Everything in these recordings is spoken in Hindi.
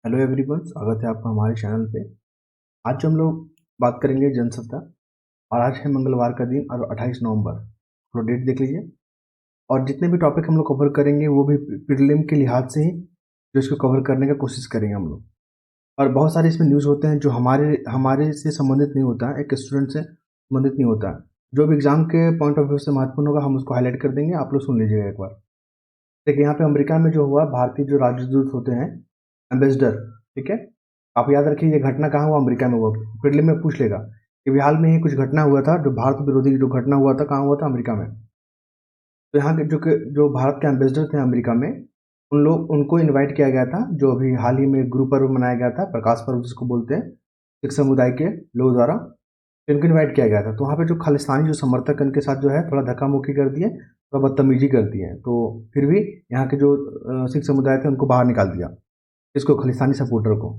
हेलो एवरीवन, स्वागत है आपका हमारे चैनल पे। आज हम लोग बात करेंगे जनसत्ता। और आज है मंगलवार का दिन और 28 नवंबर। थोड़ा डेट देख लीजिए। और जितने भी टॉपिक हम लोग कवर करेंगे वो भी प्रीलिम के लिहाज से ही जो इसको कवर करने का कोशिश करेंगे हम लोग। और बहुत सारे इसमें न्यूज़ होते हैं जो हमारे हमारे से संबंधित नहीं होता है, एक स्टूडेंट से संबंधित नहीं होता है। जो भी एग्जाम के पॉइंट ऑफ व्यू से महत्वपूर्ण होगा हम उसको हाईलाइट कर देंगे, आप लोग सुन लीजिएगा एक बार। देखिए यहाँ पे अमेरिका में जो हुआ, भारतीय जो राजदूत होते हैं, एम्बेसडर, ठीक है। आप याद रखिए ये घटना कहाँ हुआ, अमेरिका में हुआ। प्रीलिम में पूछ लेगा कि हाल में ही कुछ घटना हुआ था, जो भारत विरोधी जो घटना हुआ था, कहाँ हुआ था, अमेरिका में। तो यहाँ के जो भारत के एम्बेसडर थे अमेरिका में, उनको इनवाइट किया गया था। जो अभी हाल ही में गुरु पर्व मनाया गया था, प्रकाश पर्व जिसको बोलते हैं, सिख समुदाय के लोग द्वारा। तो इनको इनवाइट किया गया था। तो वहाँ पे जो खालिस्तानी जो समर्थक उनके साथ जो है थोड़ा धक्का मुक्की कर दिए, थोड़ा बदतमीजी कर दिए। तो फिर भी यहाँ के जो सिख समुदाय थे उनको बाहर निकाल दिया, इसको खालिस्तानी सपोर्टर को,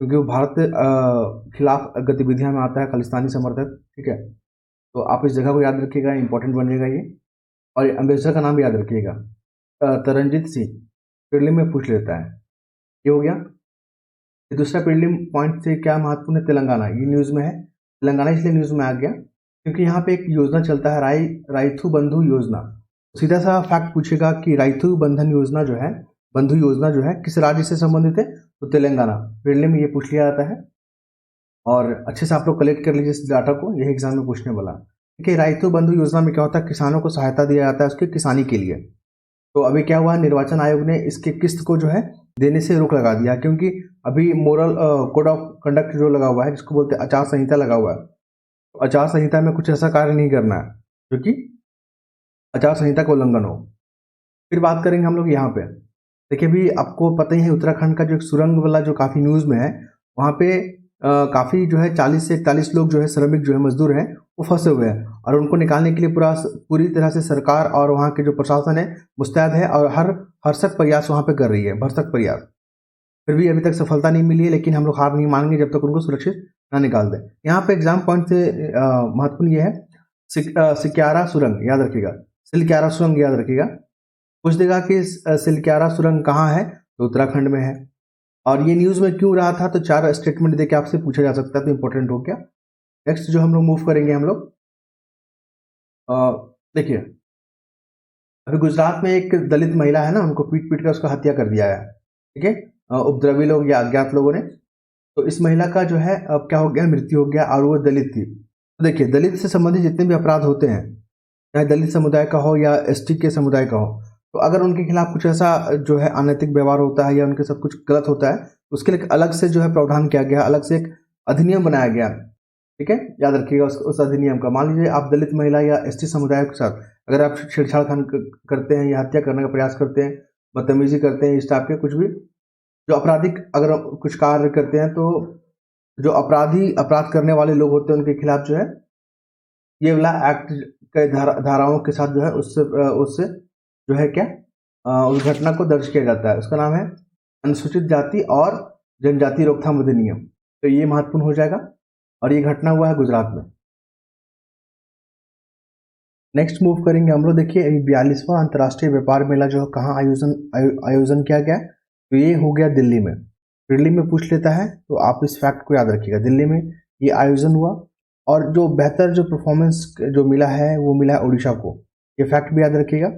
क्योंकि वो भारत खिलाफ गतिविधियां में आता है, खालिस्तानी समर्थक, ठीक है। तो आप इस जगह को याद रखिएगा, इंपॉर्टेंट बनेगा ये। और एम्बेसडर का नाम भी याद रखिएगा, तरनजीत सिंह। प्रीलिम में पूछ लेता है। ये हो गया। ये दूसरा प्रीलिम पॉइंट से क्या महत्वपूर्ण है, तेलंगाना। ये न्यूज़ में है, तेलंगाना इसलिए न्यूज़ में आ गया क्योंकि यहाँ पे एक योजना चलता है, राइथु बंधु योजना। सीधा सा फैक्ट पूछेगा कि राइथु बंधन योजना जो है, बंधु योजना जो है, किस राज्य से संबंधित है, तो तेलंगाना। प्रीलिम में ये पूछ लिया जाता है। और अच्छे से आप लोग कलेक्ट कर लीजिए इस डाटा को, यही एग्जाम में पूछने वाला। देखिए राइतु बंधु योजना में क्या होता है, किसानों को सहायता दिया जाता है उसकी किसानी के लिए। तो अभी क्या हुआ, निर्वाचन आयोग ने इसके किस्त को जो है देने से रोक लगा दिया, क्योंकि अभी मोरल कोड ऑफ कंडक्ट जो लगा हुआ है, जिसको बोलते हैं आचार संहिता लगा हुआ है। तो आचार संहिता में कुछ ऐसा कार्य नहीं करना है जो कि आचार संहिता का उल्लंघन हो। फिर बात करेंगे हम लोग यहाँ पे। देखिए अभी आपको पता ही है, उत्तराखंड का जो एक सुरंग वाला जो काफ़ी न्यूज़ में है, वहाँ पे काफ़ी जो है 40 से 41 लोग जो है, श्रमिक जो है, मजदूर हैं, वो फंसे हुए हैं। और उनको निकालने के लिए पूरी तरह से सरकार और वहाँ के जो प्रशासन है मुस्तैद है, और हर भरसक प्रयास वहाँ पे कर रही है, भरसक प्रयास। फिर भी अभी तक सफलता नहीं मिली है, लेकिन हम लोग हार नहीं मानेंगे जब तक उनको सुरक्षित ना निकाल दें। यहाँ पे एग्जाम पॉइंट से महत्वपूर्ण ये है, सिक्यारा सुरंग याद रखिएगा, सिलक्यारा सुरंग याद रखिएगा। पूछ देगा कि सिलक्यारा सुरंग कहाँ है, तो उत्तराखंड में है। और ये न्यूज़ में क्यों रहा था, तो 4 स्टेटमेंट देके आपसे पूछा जा सकता है, तो इंपॉर्टेंट हो गया। नेक्स्ट जो हम लोग मूव करेंगे हम लोग, देखिए अभी गुजरात में एक दलित महिला है ना, उनको पीट पीट कर उसका हत्या कर दिया है, ठीक है, उपद्रवी लोग या अज्ञात लोगों ने। तो इस महिला का जो है अब क्या हो गया, मृत्यु हो गया, और वो दलित थी। तो देखिए दलित से संबंधित जितने भी अपराध होते हैं, चाहे दलित समुदाय का हो या एसटी के समुदाय का हो, तो अगर उनके खिलाफ कुछ ऐसा जो है अनैतिक व्यवहार होता है या उनके साथ कुछ गलत होता है, उसके लिए अलग से जो है प्रावधान किया गया, अलग से एक अधिनियम बनाया गया, ठीक है। याद रखिएगा उस अधिनियम का। मान लीजिए आप दलित महिला या एसटी समुदाय के साथ अगर आप छेड़छाड़ करते हैं या हत्या करने का प्रयास करते हैं, बदतमीजी करते हैं, इस टाइप के कुछ भी जो आपराधिक अगर कुछ कार्य करते हैं, तो जो अपराध करने वाले लोग होते हैं उनके खिलाफ जो है ये वाला एक्ट के धाराओं के साथ जो है उससे उससे जो है क्या, उस घटना को दर्ज किया जाता है। उसका नाम है अनुसूचित जाति और जनजाति रोकथाम अधिनियम। तो ये महत्वपूर्ण हो जाएगा, और ये घटना हुआ है गुजरात में। नेक्स्ट मूव करेंगे हम लोग। देखिए 42वां अंतर्राष्ट्रीय व्यापार मेला जो कहाँ आयोजन किया गया, तो ये हो गया दिल्ली में। दिल्ली में पूछ लेता है, तो आप इस फैक्ट को याद रखिएगा, दिल्ली में ये आयोजन हुआ। और जो बेहतर जो परफॉर्मेंस जो मिला है वो मिला है उड़ीसा को, ये फैक्ट भी याद रखिएगा।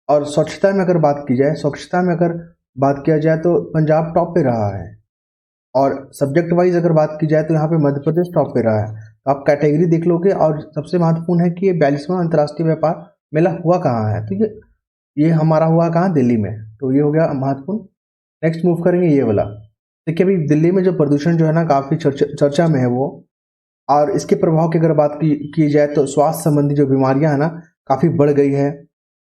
और स्वच्छता में अगर बात की जाए, स्वच्छता में अगर बात किया जाए तो पंजाब टॉप पे रहा है। और सब्जेक्ट वाइज अगर बात की जाए तो यहाँ पे मध्य प्रदेश टॉप पे रहा है। तो आप कैटेगरी देख लोगे। और सबसे महत्वपूर्ण है कि ये 42वां अंतर्राष्ट्रीय व्यापार मेला हुआ कहाँ है, तो ये हमारा हुआ कहाँ, दिल्ली में। तो ये हो गया महत्वपूर्ण। नेक्स्ट मूव करेंगे ये वाला। देखिए अभी दिल्ली में जो प्रदूषण जो है ना, काफ़ी चर्चा में है वो। और इसके प्रभाव की अगर बात की जाए तो स्वास्थ्य संबंधी जो बीमारियां हैं ना, काफ़ी बढ़ गई है।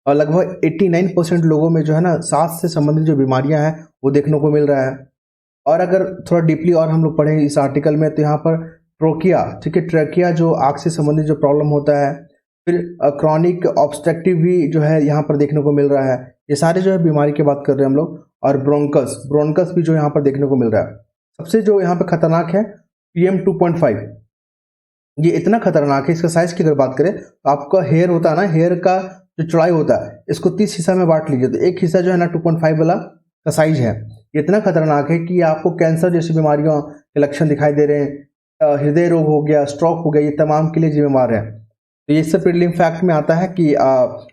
और लगभग 89% लोगों में जो है ना, सांस से संबंधित जो बीमारियां हैं वो देखने को मिल रहा है। और अगर थोड़ा डीपली और हम लोग पढ़ें इस आर्टिकल में, तो यहाँ पर ट्रोकिया, ठीक है, ट्रैकिया जो आँख से संबंधित जो प्रॉब्लम होता है, फिर क्रॉनिक ऑब्स्ट्रक्टिव भी जो है यहाँ पर देखने को मिल रहा है। ये सारे जो है बीमारी की बात कर रहे हैं हम लोग। और ब्रोंकस भी जो यहाँ पर देखने को मिल रहा है। सबसे जो यहाँ पर खतरनाक है PM 2.5। ये इतना खतरनाक है, इसका साइज की अगर बात करें तो आपका हेयर होता है ना, हेयर का जो चौड़ाई होता है, इसको 30 हिस्सा में बांट लीजिए। तो एक हिस्सा जो है ना 2.5 वाला, का साइज है ये इतना खतरनाक है कि आपको कैंसर जैसी बीमारियों के लक्षण दिखाई दे रहे हैं, हृदय रोग हो गया, स्ट्रोक हो गया, ये तमाम के लिए जिम्मेवार है। तो ये सब प्रीलिम फैक्ट में आता है कि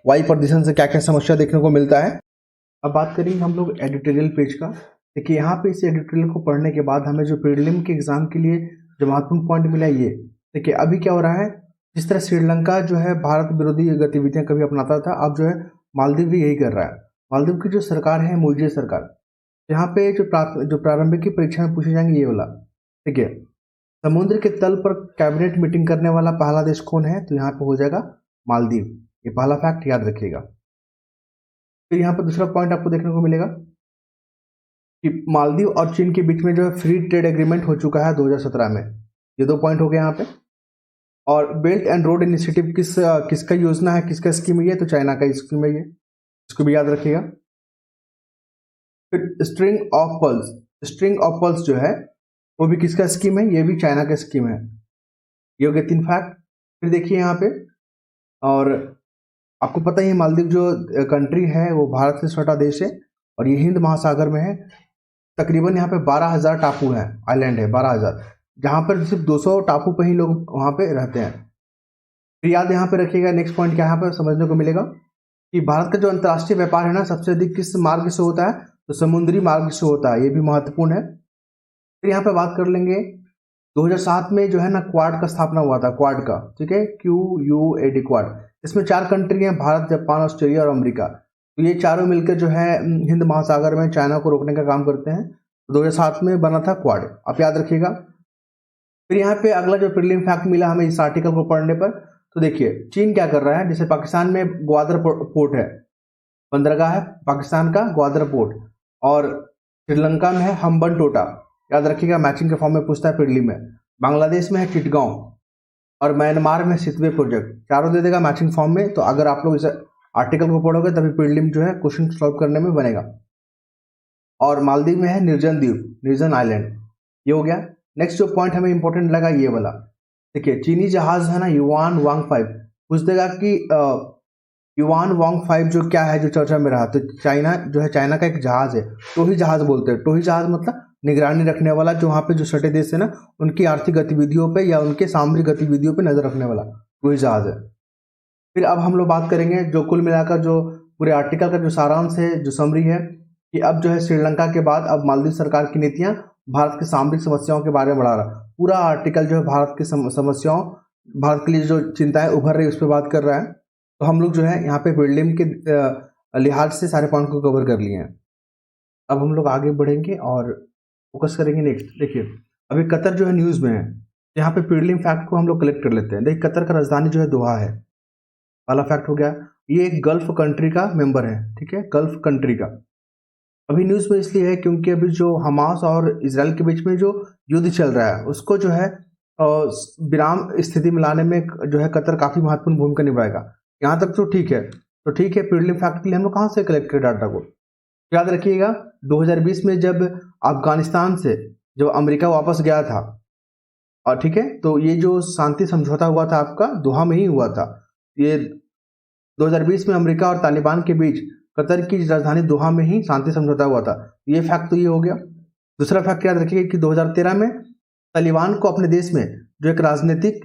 वायु प्रदूषण से क्या क्या समस्या देखने को मिलता है। अब बात करेंगे हम लोग एडिटोरियल पेज का। देखिए यहाँ पे इस एडिटोरियल को पढ़ने के बाद हमें जो प्रीलिम के एग्जाम के लिए जो महत्वपूर्ण पॉइंट मिला ये देखिए, अभी क्या हो रहा है, जिस तरह श्रीलंका जो है भारत विरोधी गतिविधियां कभी अपनाता था, अब जो है मालदीव भी यही कर रहा है। मालदीव की जो सरकार है मोदी सरकार, यहाँ पे जो प्रारंभिक की परीक्षा में पूछे जाएंगे ये वाला। ठीक है, समुद्र के तल पर कैबिनेट मीटिंग करने वाला पहला देश कौन है, तो यहाँ पे हो जाएगा मालदीव। ये पहला फैक्ट याद रखिएगा। फिर यहाँ पर दूसरा पॉइंट आपको देखने को मिलेगा कि मालदीव और चीन के बीच में जो है फ्री ट्रेड एग्रीमेंट हो चुका है 2017 में। ये 2 पॉइंट हो गए यहाँ पे। और बेल्ट एंड रोड इनिशिएटिव किसका योजना है, किसका स्कीम है ये, तो चाइना का स्कीम है ये, इसको भी याद रखिएगा। फिर स्ट्रिंग ऑफ पल्स जो है वो भी किसका स्कीम है, ये भी चाइना का स्कीम है। ये हो गए 3 फैक्ट। फिर देखिए यहाँ पे, और आपको पता ही है मालदीव जो कंट्री है वो भारत से छोटा देश है और ये हिंद महासागर में है। तकरीबन यहाँ पे 12,000 टापू है, आइलैंड है 12,000, जहाँ पर सिर्फ 200 टापू पे ही लोग वहाँ पे रहते हैं। फिर याद यहाँ पे रखिएगा, नेक्स्ट पॉइंट क्या यहाँ पर समझने को मिलेगा कि भारत का जो अंतर्राष्ट्रीय व्यापार है ना, सबसे अधिक किस मार्ग से होता है, तो समुद्री मार्ग से होता है, ये भी महत्वपूर्ण है। फिर यहाँ पे बात कर लेंगे 2007 में जो है ना क्वाड का स्थापना हुआ था, क्वाड का, ठीक है, QUAD क्वाड। इसमें 4 कंट्री हैं, भारत, जापान, ऑस्ट्रेलिया और अमेरिका। तो ये चारों मिलकर जो है हिंद महासागर में चाइना को रोकने का काम करते हैं। तो 2007 में बना था क्वाड, आप याद रखिएगा। फिर यहाँ पे अगला जो प्रीलिम फैक्ट मिला हमें इस आर्टिकल को पढ़ने पर, तो देखिए चीन क्या कर रहा है, जैसे पाकिस्तान में ग्वादर पोर्ट है, बंदरगाह है पाकिस्तान का ग्वादर पोर्ट, और श्रीलंका में है हम्बनटोटा, याद रखिएगा, मैचिंग के फॉर्म में पूछता है प्रीलिम में। बांग्लादेश में है चिटगांव और म्यांमार में सितवे प्रोजेक्ट, चारों दे देगा मैचिंग फॉर्म में। तो अगर आप लोग इस आर्टिकल को पढ़ोगे तभी प्रीलिम जो है क्वेश्चन सॉल्व करने में बनेगा। और मालदीव में है निर्जन द्वीप, निर्जन आइलैंड, ये हो गया। नेक्स्ट जो पॉइंट हमें इंपॉर्टेंट लगा ये वाला, देखिए चीनी जहाज है ना युआन वांग 5, पूछ देगा कि युआन वांग 5 जो क्या है, जो चर्चा में रहा, तो चाइना जो है, चाइना का एक जहाज है, टोही जहाज बोलते हैं। टोही जहाज मतलब निगरानी रखने वाला, जो वहाँ पे जो सटे देश है ना उनकी आर्थिक गतिविधियों पे या उनके सामरिक गतिविधियों पे नजर रखने वाला टोही जहाज है। फिर अब हम लोग बात करेंगे जो कुल मिलाकर जो पूरे आर्टिकल का जो सारांश है, जो समरी है, कि अब जो है श्रीलंका के बाद अब मालदीव सरकार की नीतियां भारत की सामरिक समस्याओं के बारे में बढ़ा रहा। पूरा आर्टिकल जो है भारत की समस्याओं, भारत के लिए जो चिंताएं उभर रही है उस पर बात कर रहा है। तो हम लोग जो है यहाँ पे प्रीलिम के लिहाज से सारे पॉइंट को कवर कर लिए हैं। अब हम लोग आगे बढ़ेंगे और फोकस करेंगे नेक्स्ट। देखिए अभी कतर जो है न्यूज़ में है, यहाँ पे प्रीलिम फैक्ट को हम लोग कलेक्ट कर लेते हैं। देखिए कतर का राजधानी जो है दोहा है, पहला फैक्ट हो गया। ये एक गल्फ कंट्री का मेंबर है, ठीक है, गल्फ कंट्री का। अभी न्यूज़ में इसलिए है क्योंकि अभी जो हमास और इसराइल के बीच में जो युद्ध चल रहा है उसको जो है विराम स्थिति में लाने में जो है कतर काफ़ी महत्वपूर्ण भूमिका निभाएगा। यहाँ तक तो ठीक है। तो ठीक है, प्रीलिम फैक्ट के लिए हम लोग कहाँ से कलेक्ट करें डाटा को, याद रखिएगा 2020 में जब अफगानिस्तान से जब अमेरिका वापस गया था, और ठीक है, तो ये जो शांति समझौता हुआ था आपका दोहा में ही हुआ था। ये 2020 में अमेरिका और तालिबान के बीच कतर की राजधानी दोहा में ही शांति समझौता हुआ था। ये फैक्ट तो ये हो गया। दूसरा फैक्ट याद रखिएगा कि 2013 में तालिबान को अपने देश में जो एक राजनीतिक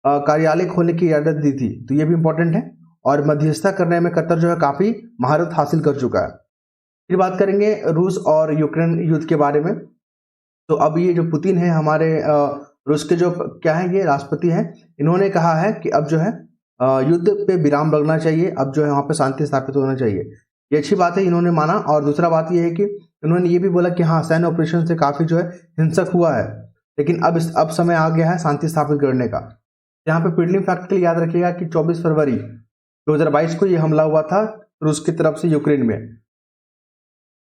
कार्यालय खोलने की इजाजत दी थी, तो ये भी इंपॉर्टेंट है। और मध्यस्थता करने में कतर जो है काफ़ी महारत हासिल कर चुका है। फिर बात करेंगे रूस और यूक्रेन युद्ध के बारे में। तो अब ये जो पुतिन है हमारे रूस के जो क्या है, ये राष्ट्रपति हैं, इन्होंने कहा है कि अब जो है युद्ध पे विराम लगना चाहिए, अब जो है वहाँ पे शांति स्थापित होना चाहिए। ये अच्छी बात है, इन्होंने माना। और दूसरा बात ये है कि इन्होंने ये भी बोला कि हाँ सैन्य ऑपरेशन से काफ़ी जो है हिंसक हुआ है, लेकिन अब समय आ गया है शांति स्थापित करने का। यहाँ पे प्रीलिम फैक्ट के लिए याद रखिएगा कि 24 फरवरी 2022 को ये हमला हुआ था रूस की तरफ से यूक्रेन में।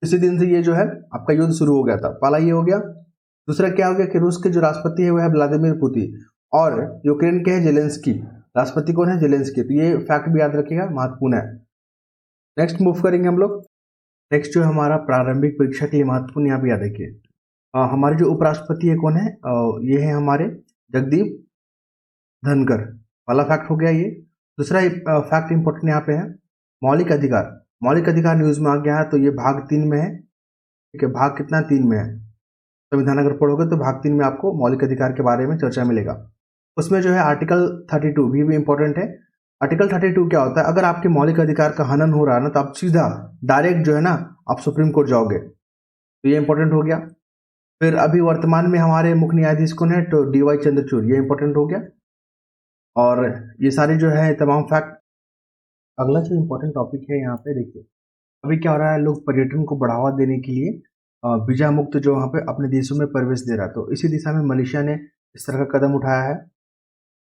इसी दिन से ये जो है आपका युद्ध शुरू हो गया था। पहला ये हो गया। दूसरा क्या हो गया कि रूस के जो राष्ट्रपति है वो है व्लादिमीर पुतिन, और यूक्रेन के है जेलेंस्की। राष्ट्रपति कौन है, जेलेंस्की। तो ये फैक्ट भी याद रखिएगा, महत्वपूर्ण है। नेक्स्ट मूव करेंगे हम लोग। नेक्स्ट जो हमारा प्रारंभिक परीक्षा के लिए महत्वपूर्ण, यहाँ पे याद रखिए हमारे जो उपराष्ट्रपति है कौन है, ये है हमारे जगदीप धनखड़। पहला फैक्ट हो गया ये। दूसरा फैक्ट इंपॉर्टेंट यहाँ पे है मौलिक अधिकार। मौलिक अधिकार न्यूज में आ गया है, तो ये भाग 3 में है। ठीक है, भाग कितना 3 में है। संविधान अगर पढ़ोगे तो भाग 3 में आपको मौलिक अधिकार के बारे में चर्चा मिलेगा। उसमें जो है आर्टिकल 32 भी इंपॉर्टेंट है। आर्टिकल 32 क्या होता है, अगर आपके मौलिक अधिकार का हनन हो रहा है ना तो आप सीधा डायरेक्ट जो है ना आप सुप्रीम कोर्ट जाओगे, तो ये इंपॉर्टेंट हो गया। फिर अभी वर्तमान में हमारे मुख्य न्यायाधीश कौन है, तो DY चंद्रचूड़, ये इंपॉर्टेंट हो गया। और ये सारे जो है तमाम फैक्ट। अगला जो इम्पोर्टेंट टॉपिक है यहाँ पे देखिए, अभी क्या हो रहा है, लोग पर्यटन को बढ़ावा देने के लिए वीजा मुक्त जो वहाँ पे अपने देशों में प्रवेश दे रहा है, तो इसी दिशा में मलेशिया ने इस तरह का कदम उठाया है।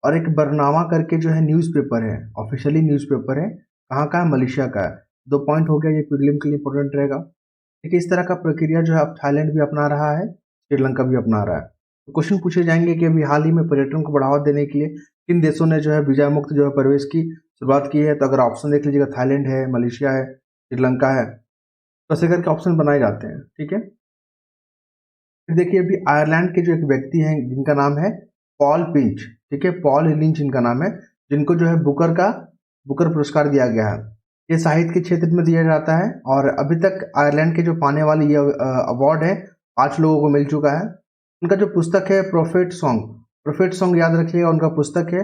और एक बरनामा करके जो है न्यूज़पेपर है, ऑफिशियली न्यूज़पेपर है, कहाँ का है, मलेशिया का है। 2 पॉइंट हो गया, ये प्रीलिम के लिए इंपॉर्टेंट रहेगा। देखिए इस तरह का प्रक्रिया जो है अब थाईलैंड भी अपना रहा है, श्रीलंका भी अपना रहा है। तो क्वेश्चन पूछे जाएंगे कि अभी हाल ही में पर्यटन को बढ़ावा देने के लिए किन देशों ने जो है वीजा मुक्त जो है प्रवेश की शुरुआत की है, तो अगर ऑप्शन देख लीजिएगा, थाईलैंड है, मलेशिया है, श्रीलंका है, तो ऐसे करके ऑप्शन बनाए जाते हैं। ठीक है, फिर देखिए अभी आयरलैंड के जो एक व्यक्ति हैं जिनका नाम है पॉल पिंच, ठीक है, पॉल लिंच इनका नाम है, जिनको जो है बुकर पुरस्कार दिया गया है। ये साहित्य के क्षेत्र में दिया जाता है और अभी तक आयरलैंड के जो पाने वाली ये अवार्ड है 5 लोगों को मिल चुका है। उनका जो पुस्तक है प्रोफेट सॉन्ग याद रखिएगा, उनका पुस्तक है।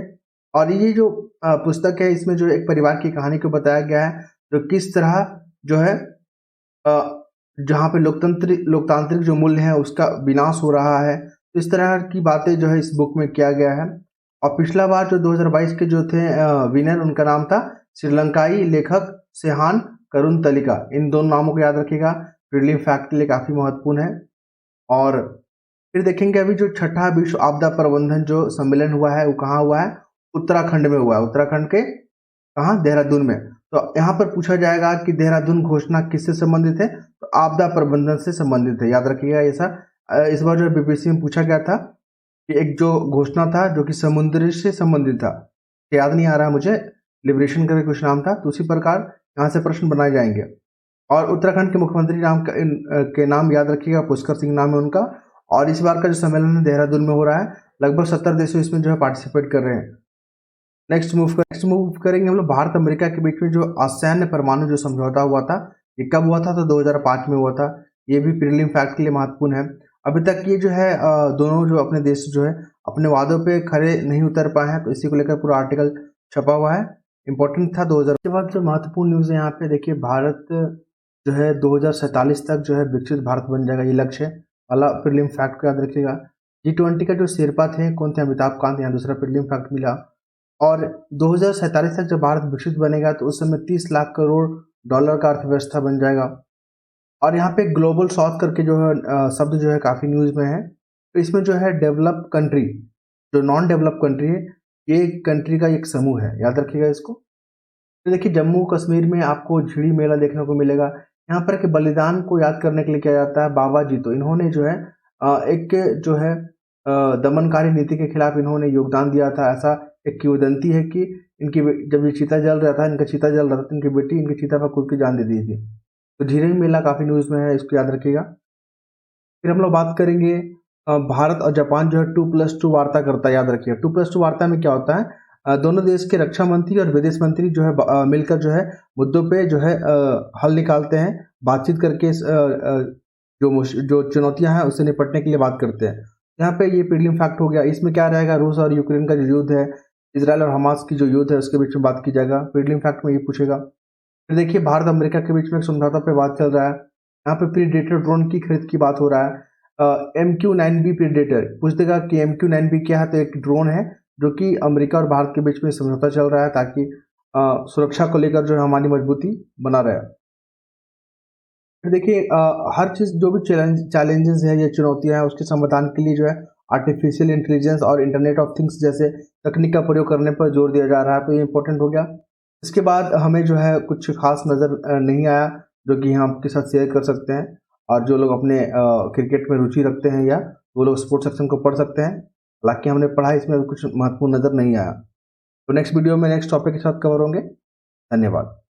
और ये जो पुस्तक है इसमें जो एक परिवार की कहानी को बताया गया है, जो किस तरह जो है जहाँ पे लोकतांत्रिक जो मूल्य है उसका विनाश हो रहा है, तो इस तरह की बातें जो है इस बुक में किया गया है। और पिछला बार जो 2022 के जो थे विनर, उनका नाम था श्रीलंकाई लेखक सेहान करुणतलिका। इन दोनों नामों को याद रखिएगा, प्रीलिम फैक्ट के लिए काफ़ी महत्वपूर्ण है। और फिर देखेंगे अभी जो छठा विश्व आपदा प्रबंधन जो सम्मेलन हुआ है वो कहाँ हुआ है, उत्तराखंड में हुआ है। उत्तराखंड के कहाँ, देहरादून में। तो यहाँ पर पूछा जाएगा कि देहरादून घोषणा किससे संबंधित है, तो आपदा प्रबंधन से संबंधित है, याद रखिएगा। ऐसा इस बार जो बीपीएससी में पूछा गया था कि एक जो घोषणा था जो कि समुद्र से संबंधित था, याद नहीं आ रहा मुझे, लिबरेशन करके कुछ नाम था, तो उसी प्रकार यहाँ से प्रश्न बनाए जाएंगे। और उत्तराखंड के मुख्यमंत्री के नाम याद रखिएगा, पुष्कर सिंह नाम है उनका। और इस बार का जो सम्मेलन है देहरादून में हो रहा है, लगभग 70 देशों इसमें जो है पार्टिसिपेट कर रहे हैं। नेक्स्ट मूव करेंगे हम लोग भारत अमेरिका के बीच में जो असैन्य परमाणु जो समझौता हुआ था, ये कब हुआ था, तो 2005 में हुआ था। ये भी प्रीलिम फैक्ट के लिए महत्वपूर्ण है। अभी तक ये जो है दोनों जो अपने देश जो है अपने वादों पे खरे नहीं उतर पाए हैं, तो इसी को लेकर पूरा आर्टिकल छपा हुआ है, इंपॉर्टेंट था 2000 के बाद। जो महत्वपूर्ण न्यूज़ है यहाँ पे देखिए, भारत जो है 2047 तक जो है विकसित भारत बन जाएगा, ये लक्ष्य है। वाला प्रीलिम फैक्ट को याद रखिएगा। G20 का जो शेरपा थे कौन थे, अमिताभ कांत, यहाँ दूसरा प्रीलिम फैक्ट मिला। और 2047 तक जब भारत विकसित बनेगा तो उस समय 30 लाख करोड़ डॉलर का अर्थव्यवस्था बन जाएगा। और यहाँ पे ग्लोबल साउथ करके जो है शब्द जो है काफ़ी न्यूज़ में है, तो इसमें जो है डेवलप कंट्री, जो नॉन डेवलप कंट्री है, ये कंट्री का एक समूह है, याद रखिएगा इसको। तो देखिए जम्मू कश्मीर में आपको झिड़ी मेला देखने को मिलेगा। यहाँ पर के बलिदान को याद करने के लिए किया जाता है। बाबा जी तो इन्होंने जो है एक जो है दमनकारी नीति के खिलाफ इन्होंने योगदान दिया था। ऐसा एक किंवदंती है कि इनकी जब ये चीता जल रहा था, इनका चीता जल रहा था, तो इनकी बेटी इनकी चीता पर कूद के जान दे दी थी। तो झिड़ी मेला काफ़ी न्यूज़ में है, इसको याद रखिएगा। फिर हम लोग बात करेंगे भारत और जापान जो है 2+2 वार्ता करता है, याद रखिएगा। 2+2 वार्ता में क्या होता है, दोनों देश के रक्षा मंत्री और विदेश मंत्री जो है मिलकर जो है मुद्दों पे जो है हल निकालते हैं, बातचीत करके जो चुनौतियां हैं उससे निपटने के लिए बात करते हैं। यहाँ पे ये प्रीलिम फैक्ट हो गया। इसमें क्या रहेगा, रूस और यूक्रेन का जो युद्ध है, इसराइल और हमास की जो युद्ध है उसके बीच में बात की जाएगा। प्रीलिम फैक्ट में ये पूछेगा। फिर देखिए भारत अमेरिका के बीच में एक समझौता पे बात चल रहा है। यहाँ पे प्रीडेटर ड्रोन की खरीद की बात हो रहा है। MQ-9B प्रीडेटर पूछ देगा कि MQ-9B क्या है, तो एक ड्रोन है जो कि अमेरिका और भारत के बीच में समझौता चल रहा है ताकि सुरक्षा को लेकर जो है हमारी मजबूती बना रहे। फिर देखिए हर चीज़ जो भी चैलेंजेस है या चुनौतियां हैं उसके समाधान के लिए जो है आर्टिफिशियल इंटेलिजेंस और इंटरनेट ऑफ थिंग्स जैसे तकनीक का प्रयोग करने पर जोर दिया जा रहा है, तो ये इंपॉर्टेंट हो गया। इसके बाद हमें जो है कुछ खास नज़र नहीं आया जो कि हम आपके साथ शेयर कर सकते हैं, और जो लोग अपने क्रिकेट में रुचि रखते हैं या वो लोग स्पोर्ट्स सेक्शन को पढ़ सकते हैं। हालांकि हमने पढ़ा, इसमें कुछ महत्वपूर्ण नज़र नहीं आया। तो नेक्स्ट वीडियो में नेक्स्ट टॉपिक के साथ कवर होंगे। धन्यवाद।